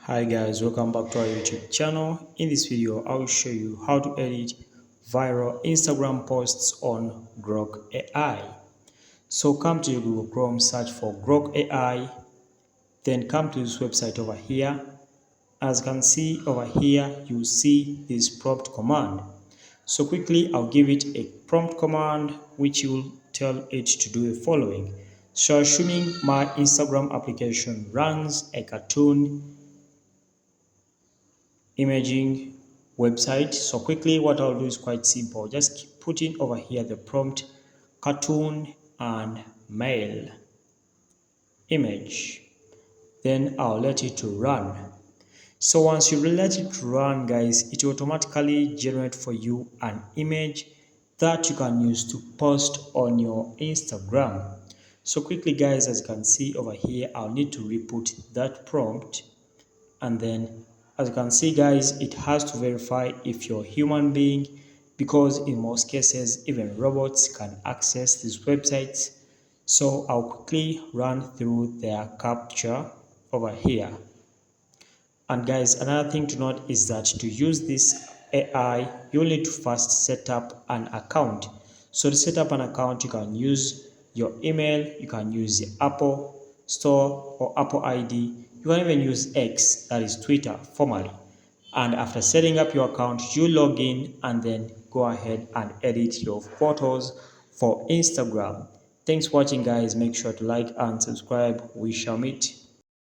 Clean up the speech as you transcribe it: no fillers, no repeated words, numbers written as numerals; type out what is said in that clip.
Hi guys, welcome back to our YouTube channel. In this video, I will show you how to edit viral Instagram posts on Grok AI. So come to your Google Chrome, search for Grok AI, then come to this website over here. As you can see over here, you see this prompt command. So quickly, I'll give it a prompt command which will tell it to do the following. So assuming my Instagram application runs a cartoon imaging website. So quickly what I'll do is quite simple. Just keep putting over here the prompt cartoon and male image. Then I'll let it to run. So once you let it run, guys, it will automatically generate for you an image that you can use to post on your Instagram. So quickly, guys, as you can see over here, I'll need to re-put that prompt, and then as you can see, guys, it has to verify if you're a human being, because in most cases even robots can access these websites. So I'll quickly run through their capture over here. And guys, another thing to note is that to use this AI, you'll need to first set up an account. So to set up an account, you can use your email, you can use the Apple Store or Apple ID, you can even use X, that is Twitter, formally. And after setting up your account, you log in and then go ahead and edit your photos for Instagram. Thanks for watching, guys. Make sure to like and subscribe. We shall meet